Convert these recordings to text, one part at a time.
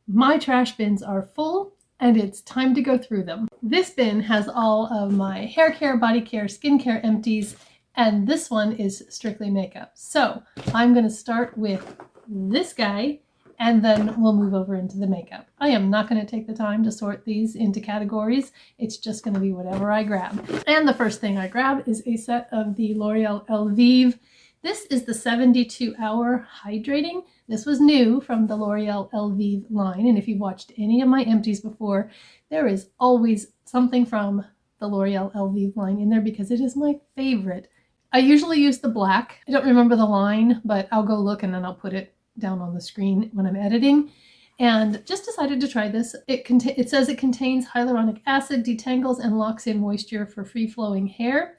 My trash bins are full and it's time to go through them. This bin has all of my hair care, body care, skincare empties, and this one is strictly makeup. So I'm going to start with this guy and then we'll move over into the makeup. I am not going to take the time to sort these into categories. It's just going to be whatever I grab. And the first thing I grab is a set of the L'Oreal Elvive. This is the 72-hour hydrating. This was new from the L'Oreal Elvive line, and if you've watched any of my empties before, there is always something from the L'Oreal Elvive line in there because it is my favorite. I usually use the black. I don't remember the line, but I'll go look and then I'll put it down on the screen when I'm editing. And just decided to try this. It says it contains hyaluronic acid, detangles and locks in moisture for free-flowing hair.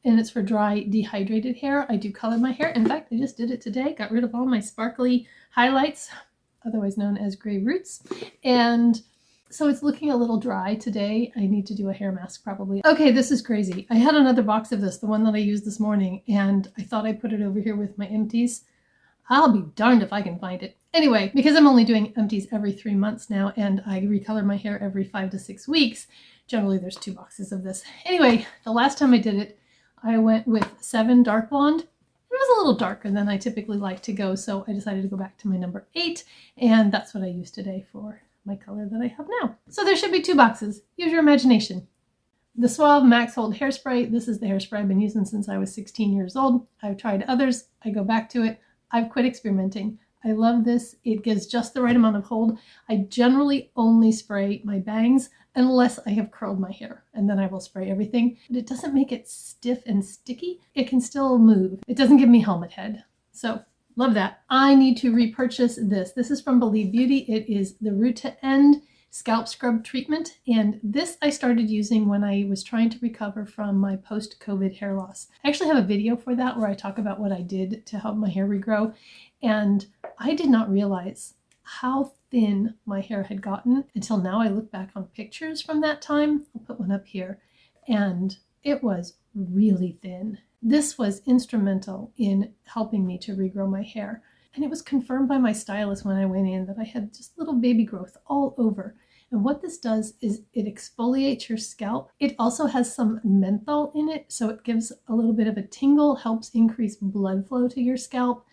And it's for dry, dehydrated hair. I do color my hair. In fact, I just did it today. Got rid of all my sparkly highlights, otherwise known as gray roots. And so it's looking a little dry today. I need to do a hair mask probably. Okay, this is crazy. I had another box of this, the one that I used this morning, and I thought I'd put it over here with my empties. I'll be darned if I can find it. Anyway, because I'm only doing empties every 3 months now, and I recolor my hair every 5 to 6 weeks, generally there's 2 boxes of this. Anyway, the last time I did it, I went with 7 Dark Blonde. It was a little darker than I typically like to go, so I decided to go back to my number 8, and that's what I used today for my color that I have now. So there should be 2 boxes. Use your imagination. The Suave Max Hold Hairspray. This is the hairspray I've been using since I was 16 years old. I've tried others. I go back to it. I've quit experimenting. I love this. It gives just the right amount of hold. I generally only spray my bangs unless I have curled my hair, and then I will spray everything. But it doesn't make it stiff and sticky. It can still move. It doesn't give me helmet head. So love that. I need to repurchase this. This is from Believe Beauty. It is the Root to End Scalp Scrub Treatment, and this I started using when I was trying to recover from my post-COVID hair loss. I actually have a video for that where I talk about what I did to help my hair regrow, and I did not realize how thin my hair had gotten until now. I look back on pictures from that time. I'll put one up here, and it was really thin. This was instrumental in helping me to regrow my hair, and it was confirmed by my stylist when I went in that I had just little baby growth all over. And what this does is it exfoliates your scalp. It also has some menthol in it, so it gives a little bit of a tingle, helps increase blood flow to your scalp.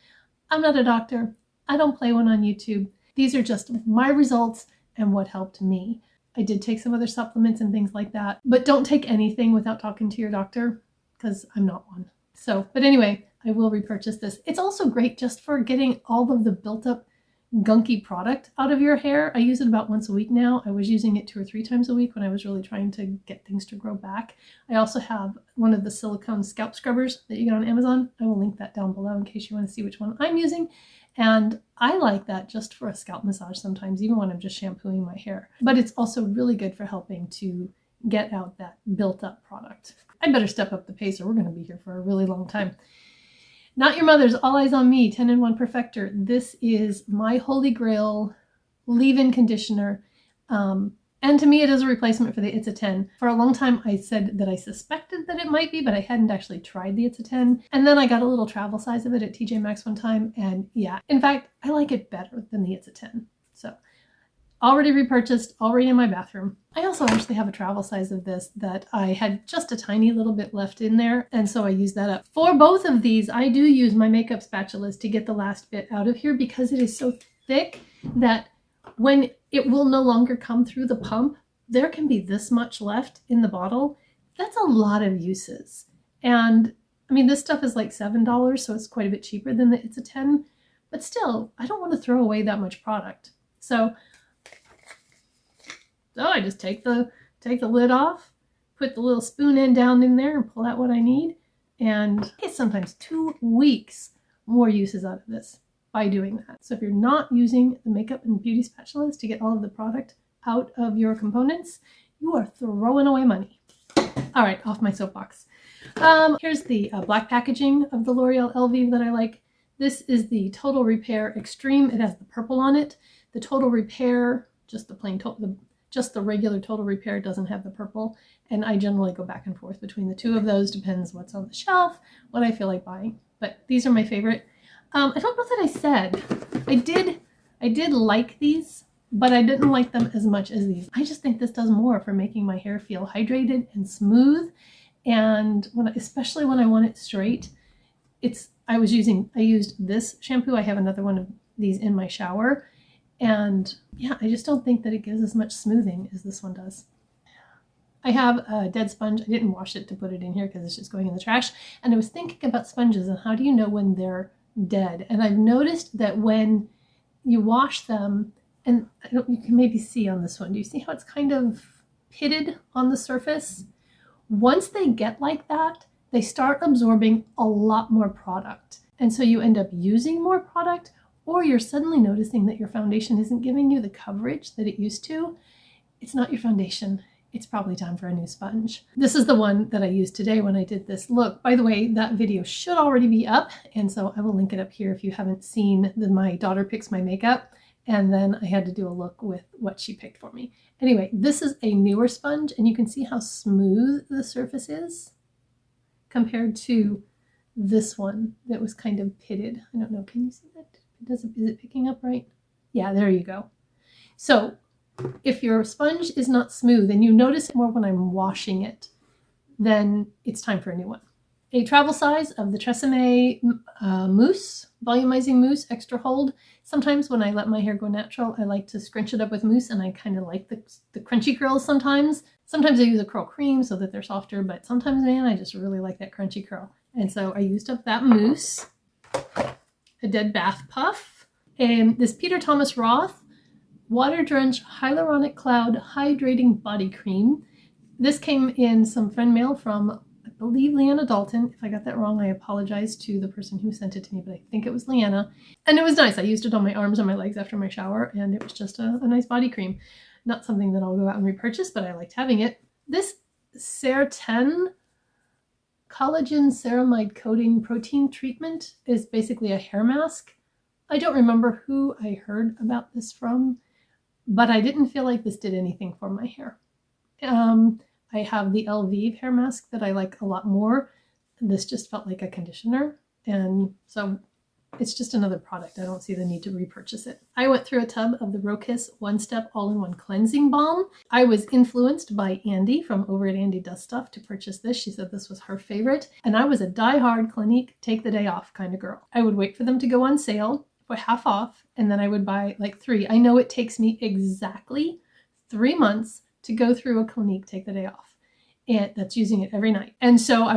I'm not a doctor. I don't play one on YouTube. These are just my results and what helped me. I did take some other supplements and things like that, but don't take anything without talking to your doctor because I'm not one. So, but anyway, I will repurchase this. It's also great just for getting all of the built up gunky product out of your hair. I use it about once a week now. I was using it 2 or 3 times a week when I was really trying to get things to grow back. I also have one of the silicone scalp scrubbers that you get on Amazon. I will link that down below in case you want to see which one I'm using. And I like that just for a scalp massage sometimes, even when I'm just shampooing my hair. But it's also really good for helping to get out that built up product. I better step up the pace or we're going to be here for a really long time. Not Your Mother's All Eyes on Me 10-in-1 Perfector. This is my holy grail leave-in conditioner. And to me, it is a replacement for the It's a 10. For a long time, I said that I suspected that it might be, but I hadn't actually tried the It's a 10. And then I got a little travel size of it at TJ Maxx one time. And yeah, in fact, I like it better than the It's a 10. So already repurchased, already in my bathroom. I also actually have a travel size of this that I had just a tiny little bit left in there, and so I used that up. For both of these, I do use my makeup spatulas to get the last bit out of here because it is so thick that when it will no longer come through the pump, there can be this much left in the bottle. That's a lot of uses. And I mean, this stuff is like $7, so it's quite a bit cheaper than the It's a 10, but still, I don't want to throw away that much product. So I just take the lid off, put the little spoon end down in there and pull out what I need. And I get sometimes 2 weeks more uses out of this by doing that. So if you're not using the makeup and beauty spatulas to get all of the product out of your components, you are throwing away money. All right, off my soapbox. Here's the black packaging of the L'Oreal Elvive that I like. This is the Total Repair Extreme. It has the purple on it. The Total Repair, just the plain just the regular Total Repair doesn't have the purple, and I generally go back and forth between the 2 of those. Depends what's on the shelf, what I feel like buying, but these are my favorite. I don't know that I said, I did like these, but I didn't like them as much as these. I just think this does more for making my hair feel hydrated and smooth. And especially when I want it straight, I used this shampoo. I have another one of these in my shower. And yeah, I just don't think that it gives as much smoothing as this one does. I have a dead sponge. I didn't wash it to put it in here because it's just going in the trash. And I was thinking about sponges and how do you know when they're dead? And I've noticed that when you wash them, and you can maybe see on this one, do you see how it's kind of pitted on the surface? Once they get like that, they start absorbing a lot more product. And so you end up using more product, or you're suddenly noticing that your foundation isn't giving you the coverage that it used to. It's not your foundation. It's probably time for a new sponge. This is the one that I used today when I did this look. By the way, that video should already be up, and so I will link it up here if you haven't seen my daughter picks my makeup, and then I had to do a look with what she picked for me. Anyway, this is a newer sponge, and you can see how smooth the surface is compared to this one that was kind of pitted. I don't know, can you see that? Is it picking up right? Yeah, there you go. So if your sponge is not smooth and you notice it more when I'm washing it, then it's time for a new one. A travel size of the Tresemme mousse, volumizing mousse, extra hold. Sometimes when I let my hair go natural, I like to scrunch it up with mousse, and I kind of like the crunchy curls sometimes. Sometimes I use a curl cream so that they're softer, but sometimes, man, I just really like that crunchy curl. And so I used up that mousse, a dead bath puff, and this Peter Thomas Roth Water Drenched Hyaluronic Cloud Hydrating Body Cream. This came in some friend mail from, I believe, Leanna Dalton. If I got that wrong, I apologize to the person who sent it to me, but I think it was Leanna. And it was nice. I used it on my arms and my legs after my shower, and it was just a nice body cream. Not something that I'll go out and repurchase, but I liked having it. This Certain Collagen Ceramide Coating Protein Treatment is basically a hair mask. I don't remember who I heard about this from, but I didn't feel like this did anything for my hair. I have the Elvive hair mask that I like a lot more. This just felt like a conditioner, and so it's just another product. I don't see the need to repurchase it. I went through a tub of the Rokiss One Step All-in-One Cleansing Balm. I was influenced by Andy from over at Andy Does Stuff to purchase this. She said this was her favorite, and I was a die-hard Clinique take the day off kind of girl. I would wait for them to go on sale for half off, and then I would buy like 3. I know it takes me exactly 3 months to go through a Clinique take the day off, and that's using it every night. And so I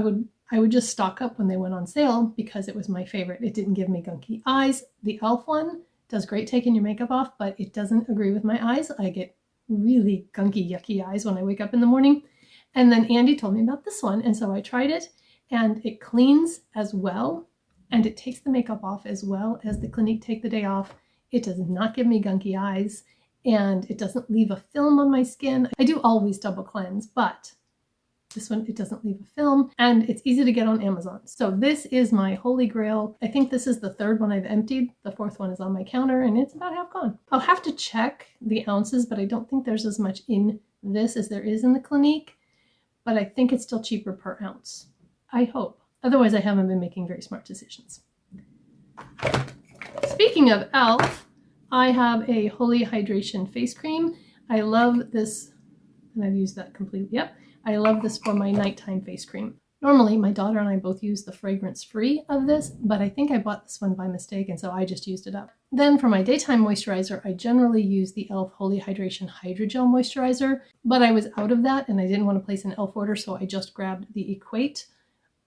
would just stock up when they went on sale because it was my favorite. It didn't give me gunky eyes. The e.l.f. one does great taking your makeup off, but it doesn't agree with my eyes. I get really gunky, yucky eyes when I wake up in the morning. And then Andy told me about this one, and so I tried it, and it cleans as well, and it takes the makeup off as well as the Clinique Take the Day Off. It does not give me gunky eyes, and it doesn't leave a film on my skin. I do always double cleanse, but this one, it doesn't leave a film, and it's easy to get on Amazon. So this is my holy grail. I think this is the 3rd one I've emptied. The 4th one is on my counter, and it's about half gone. I'll have to check the ounces, but I don't think there's as much in this as there is in the Clinique, but I think it's still cheaper per ounce. I hope. Otherwise, I haven't been making very smart decisions. Speaking of e.l.f., I have a Holy Hydration face cream. I love this, and I've used that completely. Yep. I love this for my nighttime face cream. Normally, my daughter and I both use the fragrance-free of this, but I think I bought this one by mistake, and so I just used it up. Then for my daytime moisturizer, I generally use the e.l.f. Holy Hydration Hydrogel Moisturizer, but I was out of that, and I didn't want to place an e.l.f. order, so I just grabbed the Equate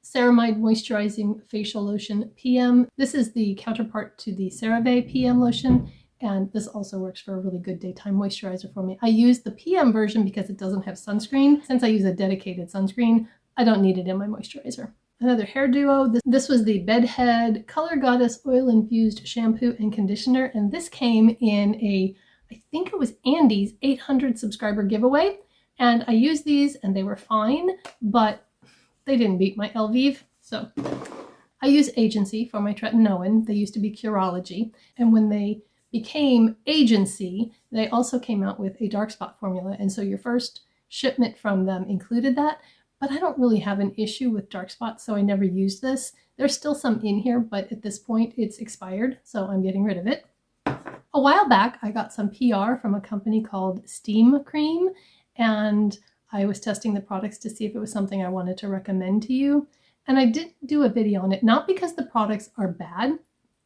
Ceramide Moisturizing Facial Lotion PM. This is the counterpart to the CeraVe PM lotion, and this also works for a really good daytime moisturizer for me. I use the PM version because it doesn't have sunscreen. Since I use a dedicated sunscreen, I don't need it in my moisturizer. Another hair duo. This was the Bedhead Color Goddess Oil Infused Shampoo and Conditioner, and this came in I think it was Andy's 800 subscriber giveaway, and I used these and they were fine, but they didn't beat my Elvive. So I use Agency for my tretinoin. They used to be Curology, and when they became Agency, they also came out with a dark spot formula, and so your first shipment from them included that, but I don't really have an issue with dark spots, so I never used this. There's still some in here, but at this point it's expired, so I'm getting rid of it. A while back, I got some PR from a company called Steam Cream, and I was testing the products to see if it was something I wanted to recommend to you. And I didn't do a video on it, not because the products are bad.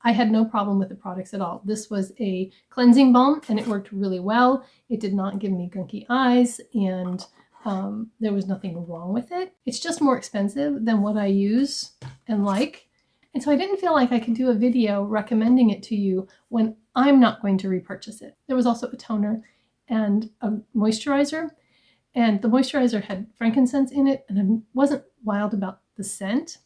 I had no problem with the products at all. This was a cleansing balm and it worked really well. It did not give me gunky eyes, and there was nothing wrong with it. It's just more expensive than what I use and like. And so I didn't feel like I could do a video recommending it to you when I'm not going to repurchase it. There was also a toner and a moisturizer, and the moisturizer had frankincense in it, and I wasn't wild about the scent.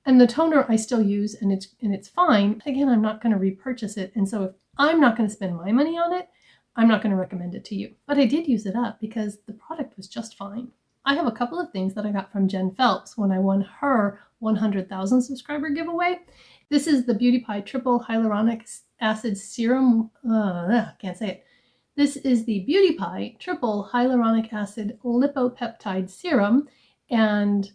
And the toner I still use, and it's fine. Again, I'm not going to repurchase it, and so if I'm not going to spend my money on it, I'm not going to recommend it to you. But I did use it up because the product was just fine. I have a couple of things that I got from Jen Phelps when I won her 100,000 subscriber giveaway. This is the Beauty Pie Triple Hyaluronic Acid Serum. Can't say it. This is the Beauty Pie Triple Hyaluronic Acid Lipopeptide Serum, and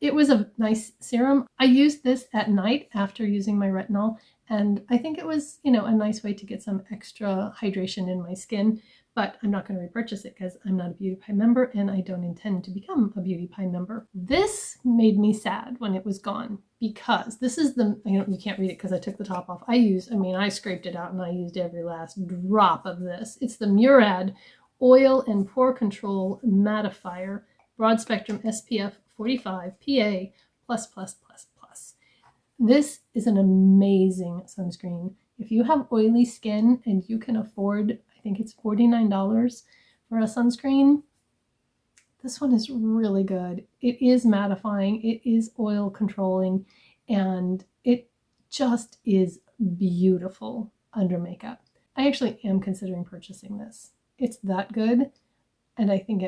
it was a nice serum. I used this at night after using my retinol, and I think it was, a nice way to get some extra hydration in my skin. But I'm not going to repurchase it because I'm not a Beauty Pie member and I don't intend to become a Beauty Pie member. This made me sad when it was gone, because this is you can't read it because I took the top off. I scraped it out and I used every last drop of this. It's the Murad Oil and Pore Control Mattifyer Broad Spectrum SPF 45 PA++++. This is an amazing sunscreen. If you have oily skin and you can afford, I think it's $49 for a sunscreen, this one is really good. It is mattifying, it is oil controlling, and it just is beautiful under makeup. I actually am considering purchasing this. It's that good, and I think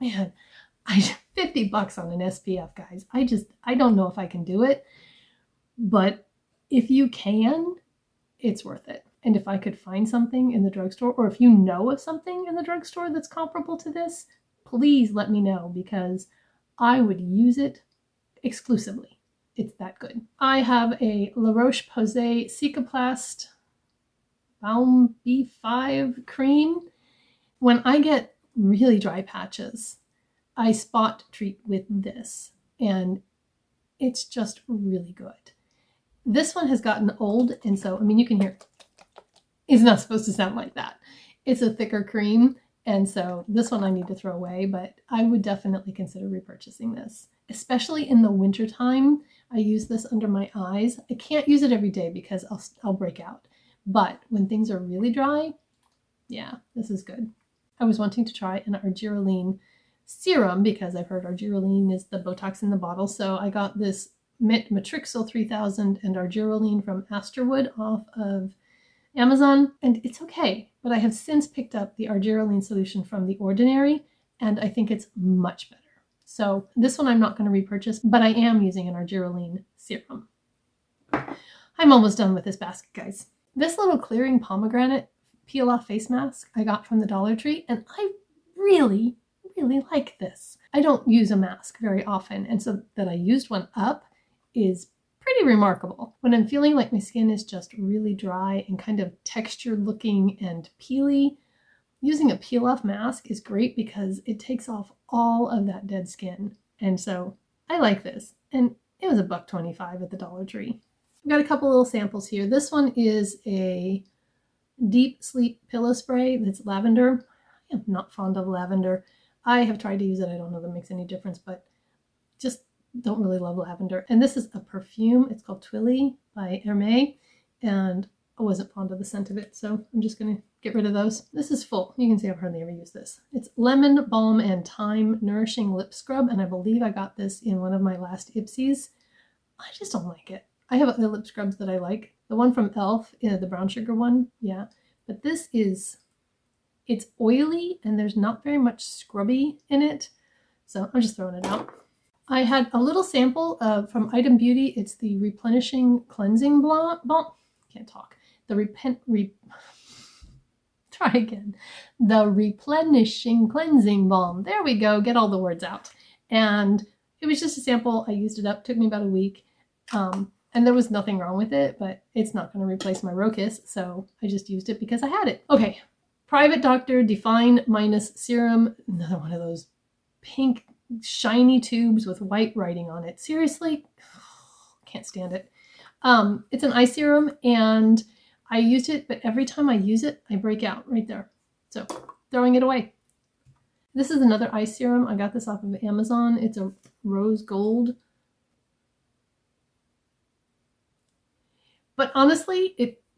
$50 on an SPF, guys. I don't know if I can do it, but if you can, it's worth it. And if I could find something in the drugstore, or if you know of something in the drugstore that's comparable to this, please let me know, because I would use it exclusively. It's that good. I have a La Roche-Posay Cicaplast Balm B5 cream. When I get really dry patches, I spot treat with this, and it's just really good. This one has gotten old, and so, you can hear it's not supposed to sound like that. It's a thicker cream, and so this one I need to throw away, but I would definitely consider repurchasing this, especially in the winter time. I use this under my eyes. I can't use it every day because I'll break out, but when things are really dry, yeah, this is good. I was wanting to try an Argireline serum because I've heard Argireline is the Botox in the bottle, so I got this Matrixyl 3000 and Argireline from Asterwood off of Amazon, and it's okay, but I have since picked up the Argireline solution from The Ordinary, and I think it's much better. So this one I'm not going to repurchase, but I am using an Argireline serum. I'm almost done with this basket, guys. This little clearing pomegranate peel-off face mask I got from the Dollar Tree, and I really like this. I don't use a mask very often, and so that I used one up is pretty remarkable. When I'm feeling like my skin is just really dry and kind of textured looking and peely, using a peel-off mask is great because it takes off all of that dead skin. And so I like this. And it was $1.25 at the Dollar Tree. I've got a couple little samples here. This one is a deep sleep pillow spray that's lavender. I am not fond of lavender. I have tried to use it. I don't know if it makes any difference, but just don't really love lavender. And this is a perfume. It's called Twilly by Hermès, and I wasn't fond of the scent of it, so I'm just going to get rid of those. This is full. You can see I've hardly ever used this. It's Lemon Balm and Thyme Nourishing Lip Scrub, and I believe I got this in one of my last Empties. I just don't like it. I have other lip scrubs that I like. The one from e.l.f., the brown sugar one, yeah. But this it's oily, and there's not very much scrubby in it, so I'm just throwing it out. I had a little sample from Item Beauty. It's the Replenishing Cleansing Balm. Can't talk. Try again. The Replenishing Cleansing Balm. There we go. Get all the words out. And it was just a sample. I used it up. Took me about a week. And there was nothing wrong with it, but it's not going to replace my Rokiss, so I just used it because I had it. Okay, Private Doctor Define Minus Serum. Another one of those pink shiny tubes with white writing on it. Seriously? Can't stand it. It's an eye serum, and I used it, but every time I use it, I break out right there. So, throwing it away. This is another eye serum. I got this off of Amazon. It's a rose gold. But honestly,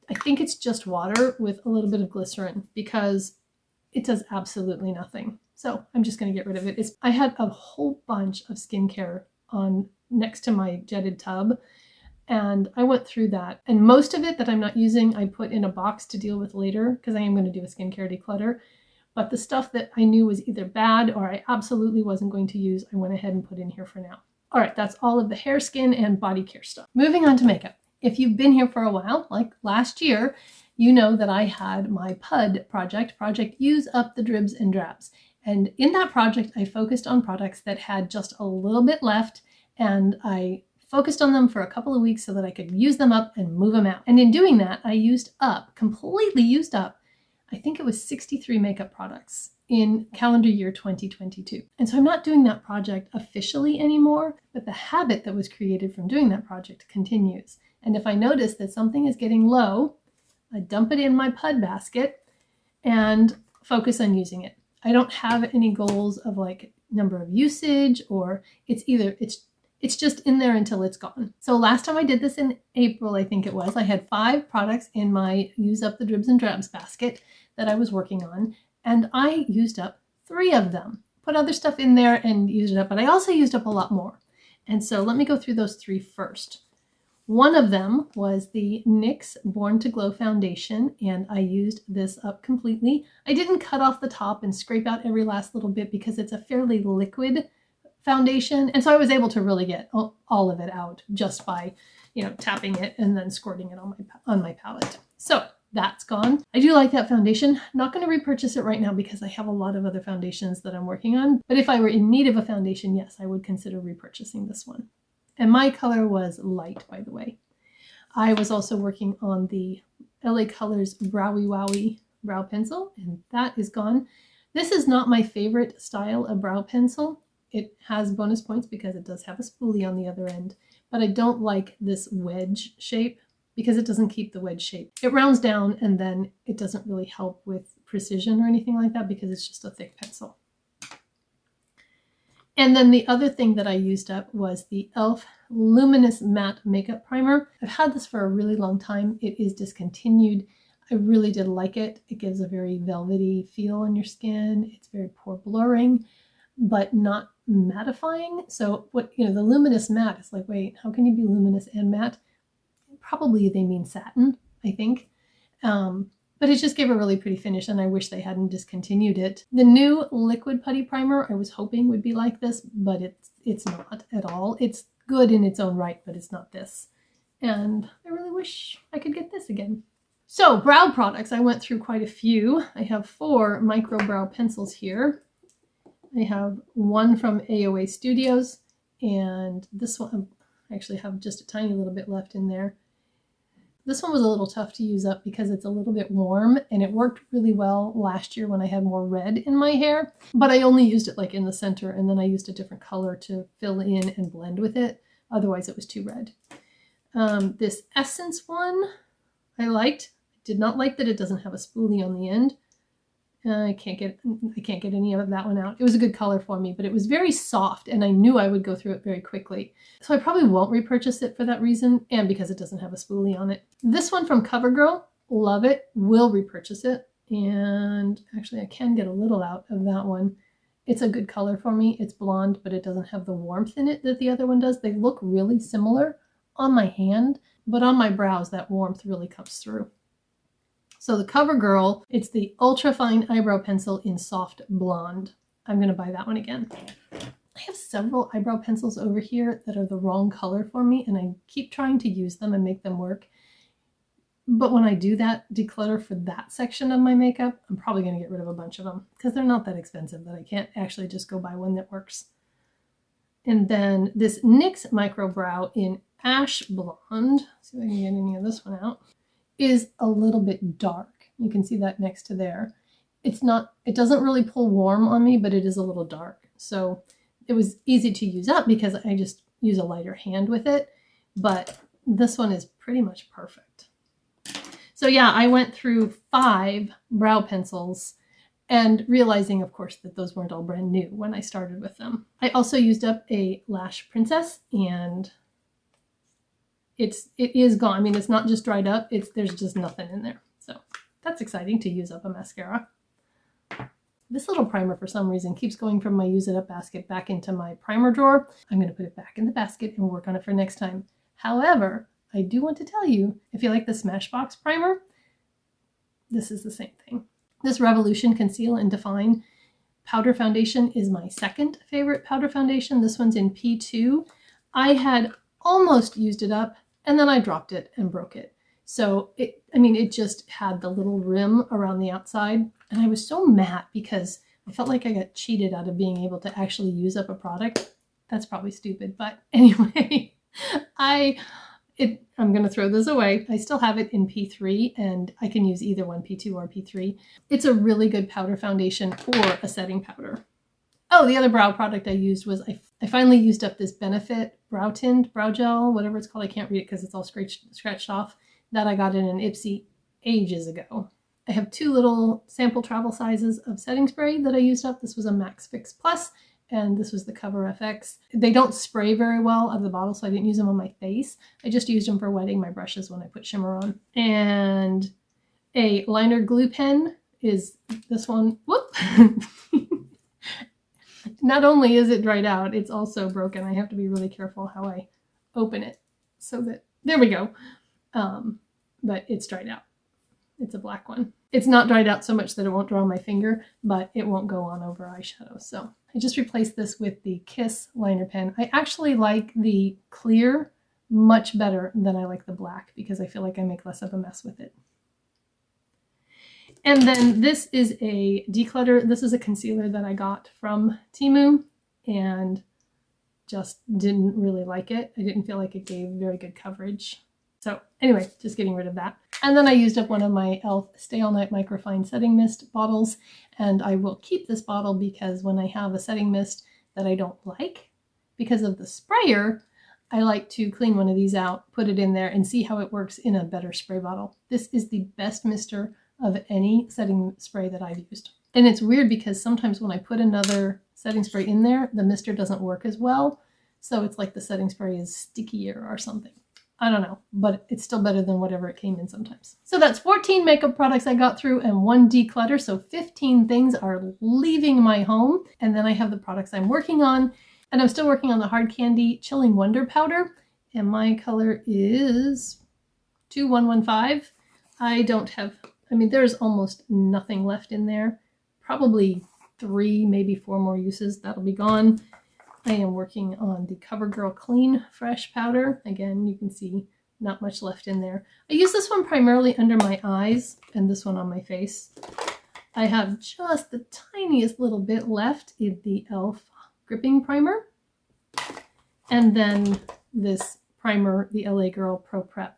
I think it's just water with a little bit of glycerin because it does absolutely nothing. So I'm just going to get rid of it. I had a whole bunch of skincare on next to my jetted tub, and I went through that. And most of it that I'm not using, I put in a box to deal with later because I am going to do a skincare declutter. But the stuff that I knew was either bad or I absolutely wasn't going to use, I went ahead and put in here for now. All right, that's all of the hair, skin, and body care stuff. Moving on to makeup. If you've been here for a while, like last year, you know that I had my PUD project Use Up the Dribs and Drabs. And in that project, I focused on products that had just a little bit left, and I focused on them for a couple of weeks so that I could use them up and move them out. And in doing that, I completely used up, I think it was 63 makeup products in calendar year 2022. And so I'm not doing that project officially anymore, but the habit that was created from doing that project continues. And if I notice that something is getting low, I dump it in my PUD basket and focus on using it. I don't have any goals of like number of usage, or it's just in there until it's gone. So last time I did this in April, I think it was, I had 5 products in my Use Up the Dribs and Drabs basket that I was working on, and I used up 3 of them. Put other stuff in there and used it up, but I also used up a lot more. And so let me go through those 3 first. One of them was the NYX Born to Glow foundation, and I used this up completely. I didn't cut off the top and scrape out every last little bit because it's a fairly liquid foundation, and so I was able to really get all of it out just by, tapping it and then squirting it on my palette. So that's gone. I do like that foundation. Not going to repurchase it right now because I have a lot of other foundations that I'm working on, but if I were in need of a foundation, yes, I would consider repurchasing this one. And my color was light, by the way. I was also working on the LA Colors Browy Wowie brow pencil, and that is gone. This is not my favorite style of brow pencil. It has bonus points because it does have a spoolie on the other end, but I don't like this wedge shape because it doesn't keep the wedge shape. It rounds down and then it doesn't really help with precision or anything like that because it's just a thick pencil. And then the other thing that I used up was the e.l.f. Luminous Matte Makeup Primer. I've had this for a really long time. It is discontinued. I really did like it. It gives a very velvety feel on your skin. It's very pore blurring, but not mattifying. So the luminous matte is like, wait, how can you be luminous and matte? Probably they mean satin, I think. But it just gave a really pretty finish, and I wish they hadn't discontinued it. The new Liquid Putty Primer I was hoping would be like this, but it's not at all. It's good in its own right, but it's not this. And I really wish I could get this again. So brow products, I went through quite a few. I have 4 micro brow pencils here. I have one from AOA Studios, and this one, I actually have just a tiny little bit left in there. This one was a little tough to use up because it's a little bit warm, and it worked really well last year when I had more red in my hair, but I only used it like in the center, and then I used a different color to fill in and blend with it. Otherwise it was too red. This Essence one I liked. I did not like that it doesn't have a spoolie on the end. I can't get any of that one out. It was a good color for me, but it was very soft, and I knew I would go through it very quickly. So I probably won't repurchase it for that reason, and because it doesn't have a spoolie on it. This one from CoverGirl, love it, will repurchase it, and actually I can get a little out of that one. It's a good color for me. It's blonde, but it doesn't have the warmth in it that the other one does. They look really similar on my hand, but on my brows, that warmth really comes through. So the CoverGirl, it's the Ultra Fine Eyebrow Pencil in Soft Blonde. I'm going to buy that one again. I have several eyebrow pencils over here that are the wrong color for me, and I keep trying to use them and make them work. But when I do that declutter for that section of my makeup, I'm probably going to get rid of a bunch of them because they're not that expensive that I can't actually just go buy one that works. And then this NYX Micro Brow in ash blonde, see if I can get any of this one out, is a little bit dark. You can see that next to there. It doesn't really pull warm on me, but it is a little dark. So it was easy to use up because I just use a lighter hand with it. But this one is pretty much perfect. So yeah, I went through 5 brow pencils and realizing, of course, that those weren't all brand new when I started with them. I also used up a Lash Princess, and it is gone. I mean, it's not just dried up. There's just nothing in there. So that's exciting to use up a mascara. This little primer, for some reason, keeps going from my use it up basket back into my primer drawer. I'm going to put it back in the basket and work on it for next time. However, I do want to tell you, if you like the Smashbox primer, this is the same thing. This Revolution Conceal and Define powder foundation is my second favorite powder foundation. This one's in P2. I had almost used it up, and then I dropped it and broke it. So it just had the little rim around the outside, and I was so mad because I felt like I got cheated out of being able to actually use up a product. That's probably stupid, but anyway, I'm going to throw this away. I still have it in P3, and I can use either one, P2 or P3. It's a really good powder foundation or a setting powder. Oh, the other brow product I used was, I finally used up this Benefit Brow Tint, Brow Gel, whatever it's called. I can't read it because it's all scratched off. That I got in an Ipsy ages ago. I have 2 little sample travel sizes of setting spray that I used up. This was a Max Fix Plus, and this was the Cover FX. They don't spray very well out of the bottle, so I didn't use them on my face. I just used them for wetting my brushes when I put shimmer on. And a liner glue pen is this one. Whoop! Not only is it dried out, it's also broken. I have to be really careful how I open it so that, there we go. But it's dried out. It's a black one. It's not dried out so much that it won't draw on my finger, but it won't go on over eyeshadow. So I just replaced this with the Kiss liner pen. I actually like the clear much better than I like the black because I feel like I make less of a mess with it. And then this is a declutter. This is a concealer that I got from Temu and just didn't really like it. I didn't feel like it gave very good coverage. So anyway, just getting rid of that. And then I used up one of my e.l.f. Stay All Night Microfine Setting Mist bottles, and I will keep this bottle because when I have a setting mist that I don't like, because of the sprayer, I like to clean one of these out, put it in there, and see how it works in a better spray bottle. This is the best mister of any setting spray that I've used. And it's weird because sometimes when I put another setting spray in there, the mister doesn't work as well. So it's like the setting spray is stickier or something. I don't know, but it's still better than whatever it came in sometimes. So that's 14 makeup products I got through and 1 declutter. So 15 things are leaving my home. And then I have the products I'm working on. And I'm still working on the Hard Candy Chilling Wonder Powder. And my color is 2115. I don't have, there's almost nothing left in there. Probably 3, maybe 4 more uses. That'll be gone. I am working on the CoverGirl Clean Fresh Powder. Again, you can see not much left in there. I use this one primarily under my eyes and this one on my face. I have just the tiniest little bit left in the e.l.f. Gripping Primer. And then this primer, the LA Girl Pro Prep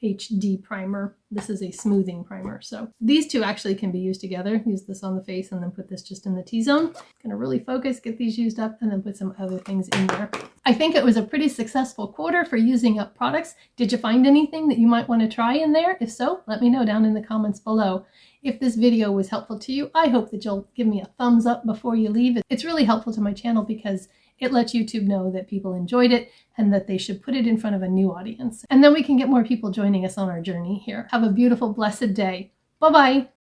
HD Primer. This is a smoothing primer. So these 2 actually can be used together. Use this on the face and then put this just in the T-zone. Gonna really focus, get these used up, and then put some other things in there. I think it was a pretty successful quarter for using up products. Did you find anything that you might want to try in there? If so, let me know down in the comments below. If this video was helpful to you, I hope that you'll give me a thumbs up before you leave. It's really helpful to my channel because it lets YouTube know that people enjoyed it and that they should put it in front of a new audience. And then we can get more people joining us on our journey here. Have a beautiful, blessed day. Bye-bye.